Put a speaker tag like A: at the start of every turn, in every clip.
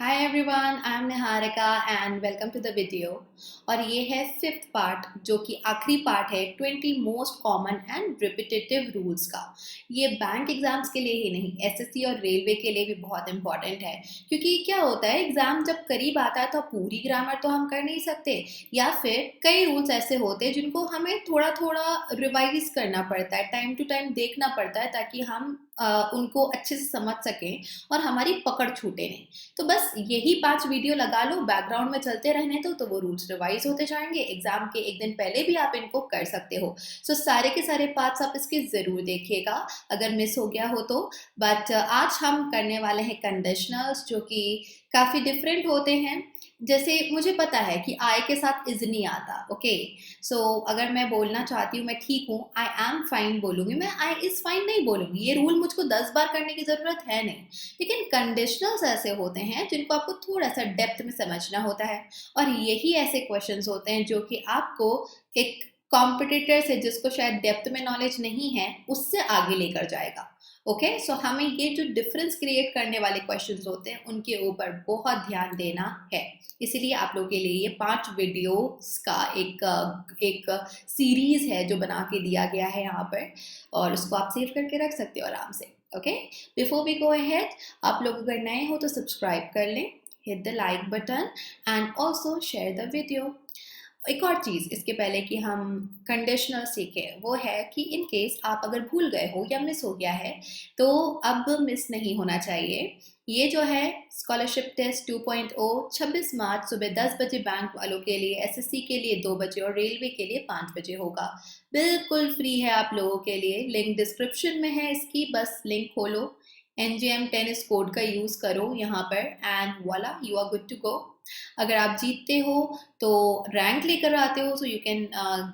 A: Hi everyone, I am Niharika and welcome to the video. और ये है फिफ्थ पार्ट जो कि आखिरी पार्ट है 20 most common and repetitive rules का। ये बैंक एग्जाम्स के लिए ही नहीं, एसएससी और रेलवे के लिए भी बहुत इंपॉर्टेंट है। क्योंकि क्या होता है, एग्जाम जब करीब आता है तो पूरी ग्रामर तो हम कर नहीं सकते, या फिर कई रूल्स ऐसे होते हैं जिनको हमें थोड़ा थोड़ा रिवाइज करना पड़ता है, टाइम टू टाइम देखना पड़ता है, ताकि हम उनको अच्छे से समझ सकें और हमारी पकड़ छूटे नहीं। तो बस यही 5 वीडियो लगा लो, बैकग्राउंड में चलते रहने दो, तो वो रूल्स रिवाइज होते जाएंगे। एग्जाम के एक दिन पहले भी आप इनको कर सकते हो। सो सारे के सारे पार्ट्स आप इसके जरूर देखिएगा अगर मिस हो गया हो तो। बट आज हम करने वाले हैं कंडीशनल्स, जो कि काफी डिफरेंट होते हैं। जैसे मुझे पता है कि आई के साथ इज नहीं आता, ओके। सो अगर मैं बोलना चाहती हूँ मैं ठीक हूँ, आई एम फाइन बोलूंगी, मैं आई इज फाइन नहीं बोलूंगी। ये रूल मुझको 10 बार करने की जरूरत है नहीं। लेकिन कंडीशनल्स ऐसे होते हैं जिनको आपको थोड़ा सा डेप्थ में समझना होता है, और यही ऐसे क्वेश्चंस होते हैं जो कि आपको एक कॉम्पिटिटर से, जिसको शायद डेप्थ में नॉलेज नहीं है, उससे आगे लेकर जाएगा। ओके, सो हमें ये जो डिफरेंस क्रिएट करने वाले क्वेश्चंस होते हैं उनके ऊपर बहुत ध्यान देना है। इसीलिए आप लोगों के लिए ये 5 वीडियोस का एक सीरीज है जो बना के दिया गया है यहाँ पर, और उसको आप सेव करके रख सकते हो आराम से। Okay, before we go ahead, आप लोग अगर नए हो तो सब्सक्राइब कर लें, hit the like button and also share the video. एक और चीज़ इसके पहले कि हम कंडीशनल सीखें, वो है कि इन केस आप अगर भूल गए हो या मिस हो गया है, तो अब मिस नहीं होना चाहिए। ये जो है स्कॉलरशिप टेस्ट 2.0 26 मार्च सुबह 10 बजे बैंक वालों के लिए, एसएससी के लिए 2 बजे और रेलवे के लिए 5 बजे होगा। बिल्कुल फ्री है आप लोगों के लिए, लिंक डिस्क्रिप्शन में है इसकी, बस लिंक खोलो, NGM 10 इस कोड का यूज़ करो यहाँ पर and voila you are good to go. अगर आप जीतते हो तो रैंक लेकर आते हो, so you can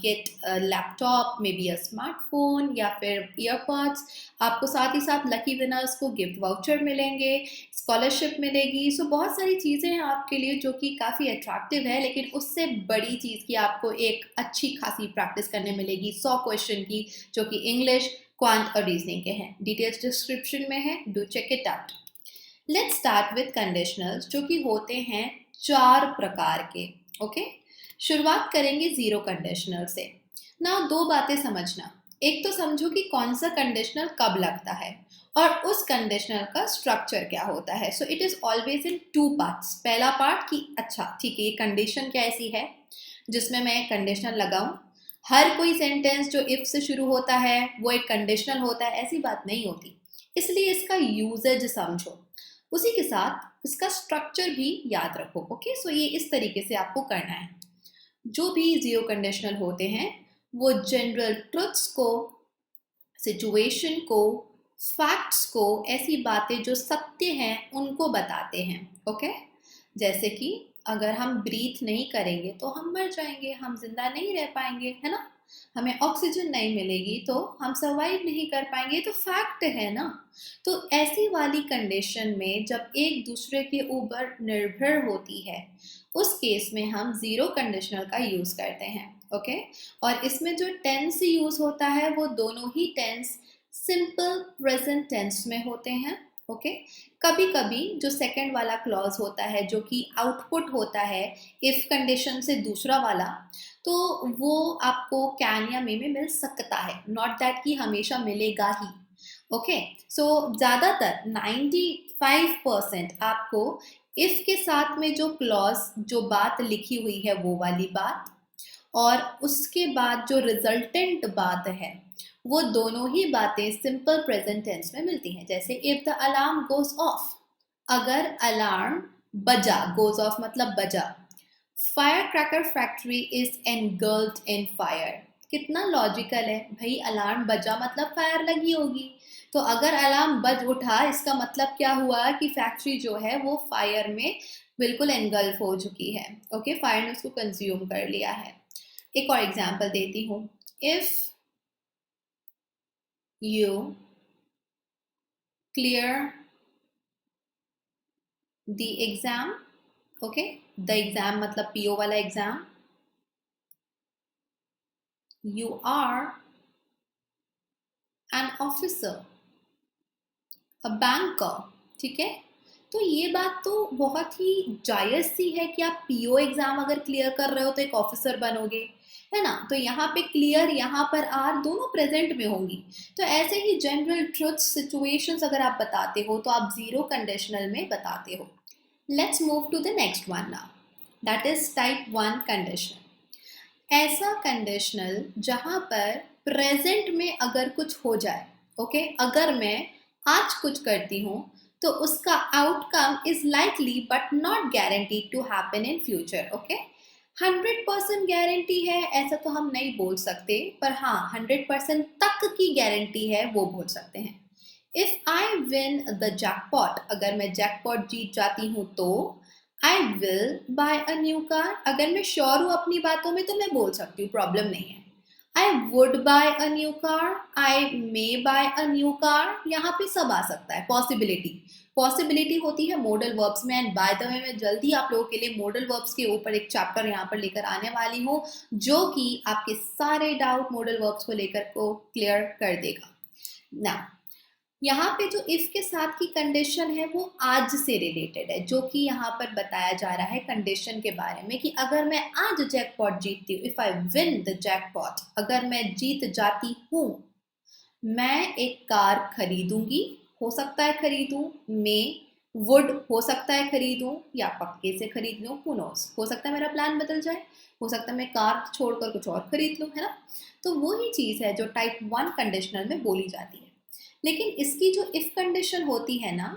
A: get laptop, maybe a smartphone या फिर ईयरपॉड्स। आपको साथ ही साथ लकी विनर्स को गिफ्ट वाउचर मिलेंगे, स्कॉलरशिप मिलेगी। सो बहुत सारी चीज़ें हैं आपके लिए जो कि काफ़ी अट्रैक्टिव है। लेकिन उससे बड़ी चीज़ की आपको एक अच्छी खासी प्रैक्टिस करने मिलेगी 100 क्वेश्चन की, जो कि इंग्लिश, क्वांट और रीजनिंग के हैं। डिटेल्स डिस्क्रिप्शन में है, do check it out. Let's start with conditionals, जो कि होते हैं 4 प्रकार के। ओके, शुरुआत करेंगे जीरो कंडीशनल से ना। 2 बातें समझना, एक तो समझो कि कौन सा कंडीशनल कब लगता है, और उस कंडीशनल का स्ट्रक्चर क्या होता है। So it is always in 2 parts. पहला पार्ट कि अच्छा ठीक है, ये कंडीशन क्या ऐसी है जिसमें मैं कंडीशनल लगाऊं। हर कोई सेंटेंस जो इफ से शुरू होता है वो एक कंडीशनल होता है, ऐसी बात नहीं होती। इसलिए इसका यूजेज समझो, उसी के साथ इसका स्ट्रक्चर भी याद रखो। ओके, सो ये इस तरीके से आपको करना है। जो भी जीरो कंडीशनल होते हैं वो जनरल ट्रुथ्स को, सिचुएशन को, फैक्ट्स को, ऐसी बातें जो सत्य हैं उनको बताते हैं। ओके, जैसे कि अगर हम ब्रीथ नहीं करेंगे तो हम मर जाएंगे, हम जिंदा नहीं रह पाएंगे, है ना। हमें ऑक्सीजन नहीं मिलेगी तो हम सर्वाइव नहीं कर पाएंगे, तो फैक्ट है ना। तो ऐसी वाली कंडीशन में जब एक दूसरे के ऊपर निर्भर होती है, उस केस में हम जीरो कंडीशनल का यूज करते हैं। ओके, और इसमें जो टेंस यूज होता है वो दोनों ही टेंस सिंपल प्रेजेंट टेंस में होते हैं। ओके, कभी कभी जो सेकंड वाला क्लॉज होता है जो कि आउटपुट होता है इफ कंडीशन से दूसरा वाला, तो वो आपको कैन या मे में मिल सकता है, नॉट दैट कि हमेशा मिलेगा ही। ओके, सो ज़्यादातर 95% आपको इफ के साथ में जो क्लॉज, जो बात लिखी हुई है वो वाली बात, और उसके बाद जो रिजल्टेंट बात है, वो दोनों ही बातें सिंपल प्रेजेंट टेंस में मिलती हैं। जैसे if the alarm goes off, अगर अलार्म बजा, गोज ऑफ मतलब बजा। Fire cracker factory is engulfed in fire. कितना लॉजिकल है भाई, अलार्म बजा मतलब फायर लगी होगी। तो अगर अलार्म बज उठा, इसका मतलब क्या हुआ कि फैक्ट्री जो है वो फायर में बिल्कुल एनगल्फ हो चुकी है। ओके, फायर ने उसको कंज्यूम कर लिया है। एक और एग्जांपल देती हूँ। If you clear the exam, okay, the exam मतलब पीओ वाला exam, you are an officer, a banker. ठीक है, तो ये बात तो बहुत ही जायज़ सी है कि आप पीओ एग्ज़ाम अगर क्लियर कर रहे हो तो एक ऑफिसर बनोगे, है ना? तो यहाँ पे क्लियर, यहाँ पर आर, दोनों प्रेजेंट में होंगी। तो ऐसे ही जनरल ट्रुथ सिचुएशंस अगर आप बताते हो तो आप ज़ीरो कंडीशनल में बताते हो। Let's move to the next one now, that is type 1 conditional. ऐसा कंडीशनल जहाँ पर प्रेजेंट में अगर कुछ हो जाए, ओके, अगर मैं आज कुछ करती हूँ तो उसका outcome is likely but not guaranteed to happen in future, okay. 100% guarantee है ऐसा तो हम नहीं बोल सकते, पर हाँ 100% तक की गारंटी है वो बोल सकते हैं। If I win the jackpot, अगर मैं जैकपॉट जीत जाती हूँ तो आई will buy a new car. अगर मैं श्योर हूँ अपनी बातों में तो मैं बोल सकती हूँ, प्रॉब्लम नहीं है। I would buy a new car, I may buy a new car, यहाँ पे सब आ सकता है। पॉसिबिलिटी होती है मॉडल वर्ब्स में। एंड बाय द वे मैं जल्दी आप लोगों के लिए मॉडल वर्ब्स के ऊपर एक चैप्टर यहाँ पर लेकर आने वाली हूँ जो कि आपके सारे डाउट मॉडल वर्ब्स को लेकर को क्लियर कर देगा ना। यहाँ पे जो इफ के साथ की कंडीशन है वो आज से रिलेटेड है, जो कि यहाँ पर बताया जा रहा है कंडीशन के बारे में कि अगर मैं आज जैकपॉट जीतती हूँ, if I win the jackpot, अगर मैं जीत जाती हूँ, मैं एक कार खरीदूंगी, हो सकता है खरीदूं, मैं वुड हो सकता है खरीदूं या पक्के से खरीद लूं, हु नोस, हो सकता है मेरा प्लान बदल जाए, हो सकता है मैं कार छोड़कर कुछ और खरीद लूं, है ना। तो वो ही चीज़ है जो टाइप 1 कंडीशनल में बोली जाती है। लेकिन इसकी जो इफ कंडीशन होती है ना,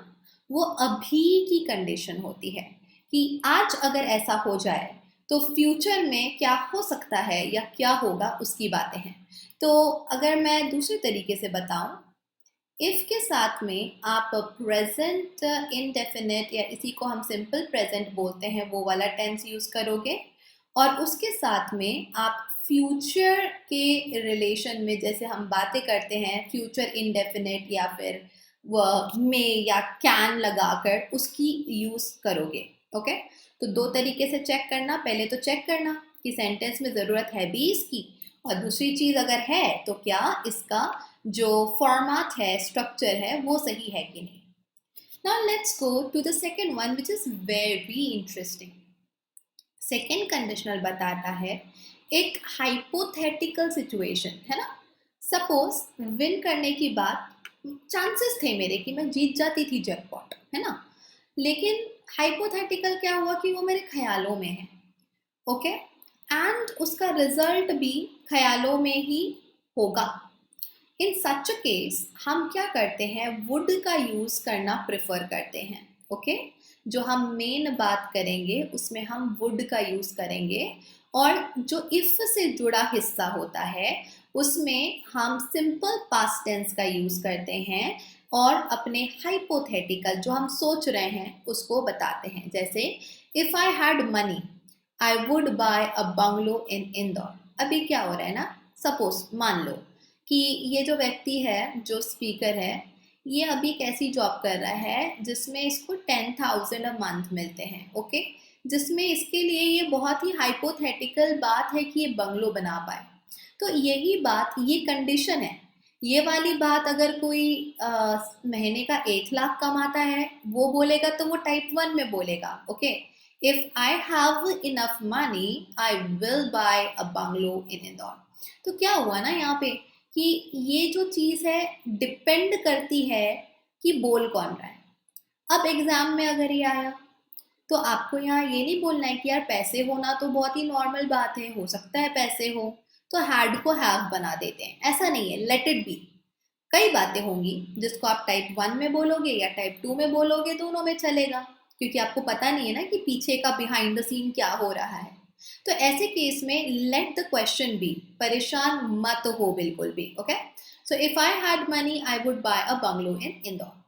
A: वो अभी की कंडीशन होती है कि आज अगर ऐसा हो जाए तो फ्यूचर में क्या हो सकता है या क्या होगा उसकी बातें हैं। तो अगर मैं दूसरे तरीके से बताऊं, इफ के साथ में आप प्रेजेंट इनडेफिनिट या इसी को हम सिंपल प्रेजेंट बोलते हैं वो वाला टेंस यूज करोगे, और उसके साथ में आप फ्यूचर के रिलेशन में जैसे हम बातें करते हैं फ्यूचर इनडेफिनिट या फिर मे या कैन लगाकर उसकी यूज करोगे, ओके। तो दो तरीके से चेक करना, पहले तो चेक करना कि सेंटेंस में ज़रूरत है भी इसकी, और दूसरी चीज़ अगर है तो क्या इसका जो फॉर्मेट है, स्ट्रक्चर है, वो सही है कि नहीं। Now let's go to the second one which is very interesting. Second conditional बताता है एक हाइपोथेटिकल सिचुएशन, है ना। सपोज विन करने की बात, चांसेस थे मेरे कि मैं जीत जाती थी जैकपॉट, है ना, लेकिन हाइपोथेटिकल क्या हुआ कि वो मेरे ख्यालों में है, ओके, एंड उसका रिजल्ट भी ख्यालों में ही होगा। इन सच केस हम क्या करते हैं, वुड का यूज करना प्रेफर करते हैं, ओके। जो हम मेन बात करेंगे उसमें हम वुड का यूज करेंगे, और जो इफ से जुड़ा हिस्सा होता है उसमें हम सिंपल पास्ट टेंस का यूज करते हैं और अपने हाइपोथेटिकल जो हम सोच रहे हैं उसको बताते हैं। जैसे if I had money I would buy a bungalow in Indore. अभी क्या हो रहा है ना, सपोज मान लो कि ये जो व्यक्ति है, जो स्पीकर है, ये अभी एक ऐसी जॉब कर रहा है जिसमें इसको 10,000 अ मंथ मिलते हैं, ओके, जिसमें इसके लिए ये बहुत ही हाइपोथेटिकल बात है कि ये बंगलो बना पाए। तो यही बात, ये कंडीशन है। ये वाली बात अगर कोई महीने का 1 लाख कमाता है वो बोलेगा तो वो टाइप 1 में बोलेगा, okay. If I have enough money I will buy a bungalow in Indore. तो क्या हुआ ना यहाँ पे कि ये जो चीज़ है डिपेंड करती है कि बोल कौन रहा है। अब एग्जाम में अगर ये आया तो आपको यहाँ ये नहीं बोलना है कि यार पैसे होना तो बहुत ही नॉर्मल बात है, हो सकता है पैसे हो, तो हैड को हैव बना देते हैं। ऐसा नहीं है, लेट इट बी। कई बातें होंगी जिसको आप टाइप 1 में बोलोगे या टाइप 2 में बोलोगे, दोनों में चलेगा, क्योंकि आपको पता नहीं है ना कि पीछे का बिहाइंड द सीन क्या हो रहा है। तो ऐसे केस में लेट द क्वेश्चन बी, परेशान मत हो बिल्कुल भी, okay. So if I had money I would buy a bungalow in Indore.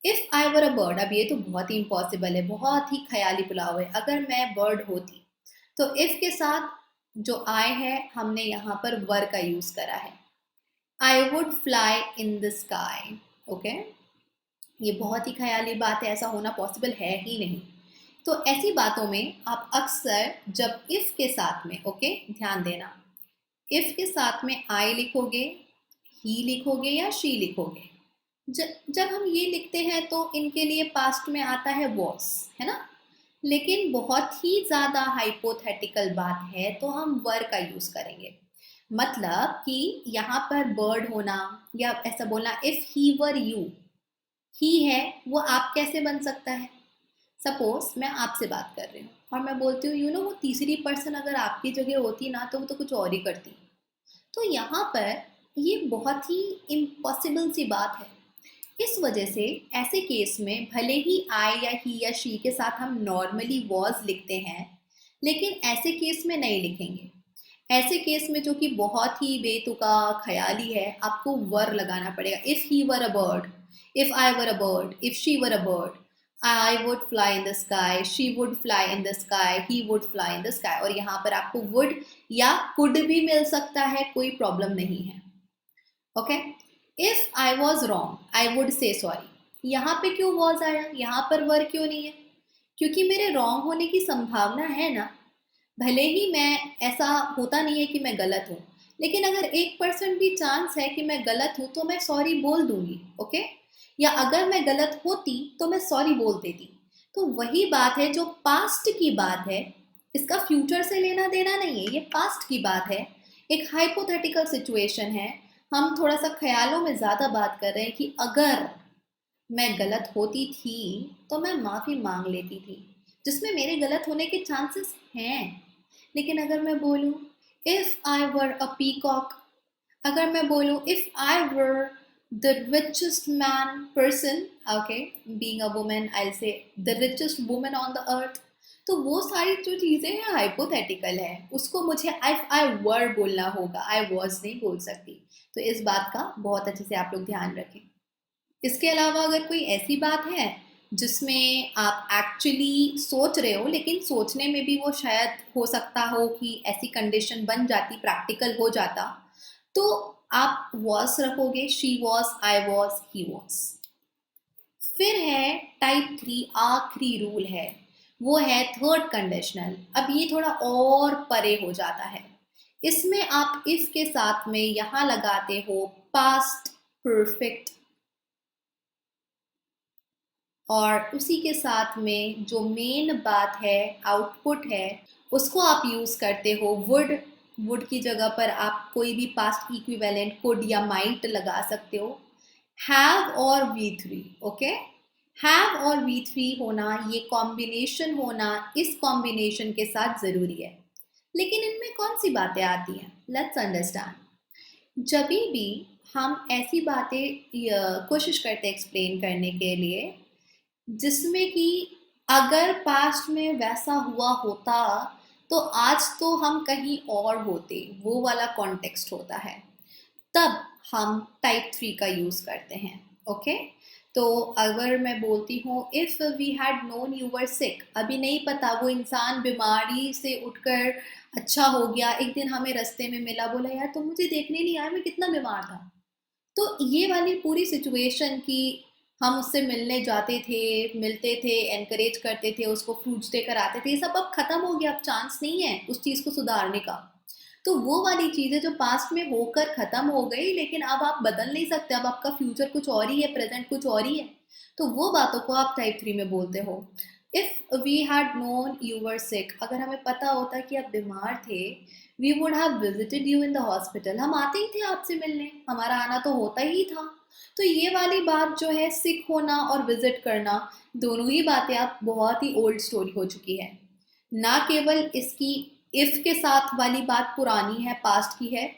A: If I were a bird, अब ये तो बहुत ही इम्पॉसिबल है, बहुत ही ख्याली पुलाव है, अगर मैं बर्ड होती तो इफ के साथ जो आई है हमने यहाँ पर वर का यूज करा है, I would fly in the sky, okay. ये बहुत ही ख्याली बात है, ऐसा होना पॉसिबल है ही नहीं। तो ऐसी बातों में आप अक्सर जब इफ के साथ में, ओके, ध्यान देना, इफ के साथ में आई लिखोगे, ही लिखोगे या शी लिखोगे, जब हम ये लिखते हैं तो इनके लिए पास्ट में आता है वॉज, है ना। लेकिन बहुत ही ज़्यादा हाइपोथेटिकल बात है तो हम वर का यूज़ करेंगे। मतलब कि यहाँ पर बर्ड होना, या ऐसा बोलना इफ़ ही वर यू, ही है वो आप कैसे बन सकता है। सपोज मैं आपसे बात कर रही हूँ और मैं बोलती हूँ यू नो वो तीसरी पर्सन अगर आपकी जगह होती ना तो वो तो कुछ और ही करती। तो यहाँ पर ये बहुत ही इम्पॉसिबल सी बात है। इस वजह से ऐसे केस में भले ही आई या ही या शी के साथ हम नॉर्मली वॉज लिखते हैं, लेकिन ऐसे केस में नहीं लिखेंगे। ऐसे केस में जो कि बहुत ही बेतुका ख्याली है, आपको वर लगाना पड़ेगा। If he were a bird, if I were a bird, if she were a bird, I would fly in the sky, she would fly in the sky, he would fly in the sky. और यहाँ पर आपको would या could भी मिल सकता है, कोई problem नहीं है। Okay, if I was wrong I would say sorry. यहाँ पे क्यों वॉज आया, यहाँ पर वर क्यों नहीं है? क्योंकि मेरे रॉन्ग होने की संभावना है ना। भले ही मैं, ऐसा होता नहीं है कि मैं गलत हूँ, लेकिन अगर 1% भी चांस है कि मैं गलत हूँ तो मैं सॉरी बोल दूंगी। ओके, या अगर मैं गलत होती तो मैं सॉरी बोल देती। तो वही बात है जो पास्ट की बात है, इसका फ्यूचर से लेना देना नहीं है, ये पास्ट की बात है। एक हाइपोथेटिकल सिचुएशन है, हम थोड़ा सा ख्यालों में ज़्यादा बात कर रहे हैं कि अगर मैं गलत होती थी तो मैं माफ़ी मांग लेती थी, जिसमें मेरे गलत होने के चांसेस हैं। लेकिन अगर मैं बोलूँ if I were a peacock, अगर मैं बोलूँ if I were the richest man person, okay, being a woman I'll say the richest woman on the earth, तो वो सारी जो चीज़ें हैं हाइपोथेटिकल है, उसको मुझे इफ आई वर बोलना होगा, आई वॉज नहीं बोल सकती। तो इस बात का बहुत अच्छे से आप लोग ध्यान रखें। इसके अलावा अगर कोई ऐसी बात है जिसमें आप एक्चुअली सोच रहे हो, लेकिन सोचने में भी वो शायद हो सकता हो कि ऐसी कंडीशन बन जाती, प्रैक्टिकल हो जाता, तो आप वॉज रखोगे, she was, I was, he was. फिर है टाइप 3, आखिरी रूल है, वो है थर्ड कंडीशनल। अब ये थोड़ा और परे हो जाता है। इसमें आप इफ के साथ में यहां लगाते हो पास्ट परफेक्ट, और उसी के साथ में जो मेन बात है, आउटपुट है, उसको आप यूज़ करते हो वुड। वुड की जगह पर आप कोई भी पास्ट इक्विवेलेंट कुड या माइट लगा सकते हो। हैव और V3, ओके। हैव और V3 होना, ये कॉम्बिनेशन होना, इस कॉम्बिनेशन के साथ ज़रूरी है। लेकिन इनमें कौन सी बातें आती हैं, लेट्स अंडरस्टैंड। जब भी हम ऐसी बातें कोशिश करते हैं एक्सप्लेन करने के लिए जिसमें कि अगर पास्ट में वैसा हुआ होता तो आज तो हम कहीं और होते, वो वाला कॉन्टेक्स्ट होता है, तब हम टाइप 3 का यूज़ करते हैं। ओके, तो अगर मैं बोलती हूँ if we had known you were sick, अभी नहीं पता वो इंसान बीमारी से उठकर अच्छा हो गया, एक दिन हमें रास्ते में मिला, बोला यार तुम मुझे देखने नहीं आए, मैं कितना बीमार था। तो ये वाली पूरी सिचुएशन की, हम उससे मिलने जाते थे, मिलते थे, एनकरेज करते थे, उसको फ्रूट्स देकर आते थे, ये सब अब खत्म हो गया, अब चांस नहीं है उस चीज़ को सुधारने का। तो वो वाली चीज़ें जो पास्ट में होकर ख़त्म हो गई, लेकिन अब आप बदल नहीं सकते, अब आपका फ्यूचर कुछ और ही है, प्रेजेंट कुछ और ही है, तो वो बातों को आप टाइप 3 में बोलते हो। If we had known you were sick, अगर हमें पता होता कि आप बीमार थे, we would have visited you in the hospital, हम आते ही थे आपसे मिलने, हमारा आना तो होता ही था। तो ये वाली बात जो है, सिक होना और विजिट करना, दोनों ही बातें आप बहुत ही ओल्ड स्टोरी हो चुकी है। ना केवल इसकी इफ के साथ वाली बात पुरानी है, पास्ट की है,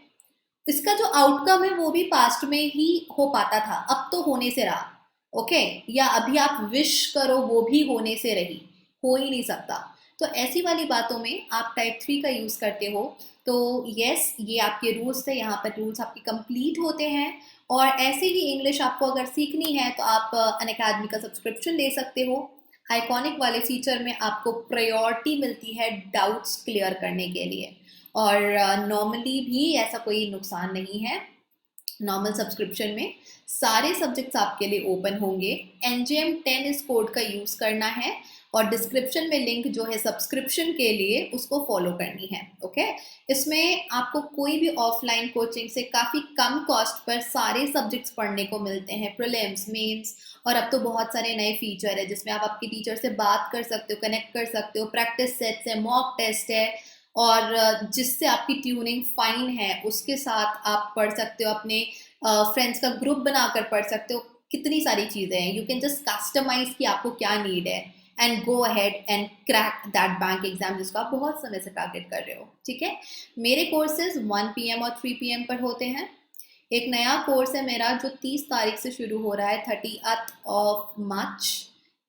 A: इसका जो आउटकम है वो भी पास्ट में ही हो पाता था, अब तो होने से रहा। ओके, या अभी आप विश करो वो भी होने से रही, हो ही नहीं सकता। तो ऐसी वाली बातों में आप टाइप 3 का यूज करते हो। तो यस, ये आपके रूल्स थे, यहाँ पर रूल्स आपके कंप्लीट होते हैं। और ऐसे ही इंग्लिश आपको अगर सीखनी है तो आप अनअकैडमी का सब्सक्रिप्शन ले सकते हो। आइकॉनिक वाले फीचर में आपको प्रायोरिटी मिलती है डाउट्स क्लियर करने के लिए, और नॉर्मली भी ऐसा कोई नुकसान नहीं है। नॉर्मल सब्सक्रिप्शन में सारे सब्जेक्ट्स आपके लिए ओपन होंगे। NJM 10 इस कोड का यूज़ करना है और डिस्क्रिप्शन में लिंक जो है सब्सक्रिप्शन के लिए उसको फॉलो करनी है। ओके, इसमें आपको कोई भी ऑफलाइन कोचिंग से काफ़ी कम कॉस्ट पर सारे सब्जेक्ट्स पढ़ने को मिलते हैं, प्रीलिम्स, मेंस, और अब तो बहुत सारे नए फीचर है जिसमें आप आपके टीचर से बात कर सकते हो, कनेक्ट कर सकते हो, प्रैक्टिस सेट्स है, मॉक टेस्ट है, और जिससे आपकी ट्यूनिंग फाइन है उसके साथ आप पढ़ सकते हो, अपने फ्रेंड्स का ग्रुप बनाकर पढ़ सकते हो। कितनी सारी चीज़ें हैं, यू कैन जस्ट कस्टमाइज कि आपको क्या नीड है and go ahead and crack that bank exam जिसको आप बहुत समय से टारगेट कर रहे हो। ठीक है, मेरे कोर्सेज 1 PM और 3 PM पर होते हैं। एक नया कोर्स है मेरा जो 30 तारीख से शुरू हो रहा है, 30 मार्च।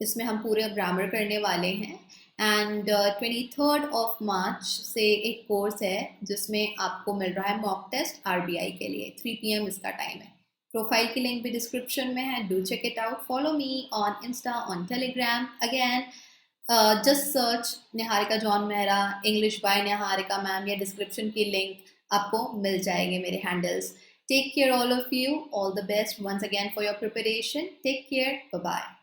A: इसमें हम पूरे ग्रामर करने वाले हैं। एंड 23 मार्च से एक कोर्स है जिसमें आपको मिल रहा है मॉक टेस्ट RBI के लिए, 3 PM इसका टाइम है। प्रोफाइल की लिंक भी डिस्क्रिप्शन में है, do check it out. Follow me on Insta, on Telegram. Again just search Niharika John Mehra, English by Niharika ma'am, या डिस्क्रिप्शन की लिंक आपको मिल जाएंगे मेरे handles. Take care all of you. All the best once again for your preparation. Take care. Bye-bye.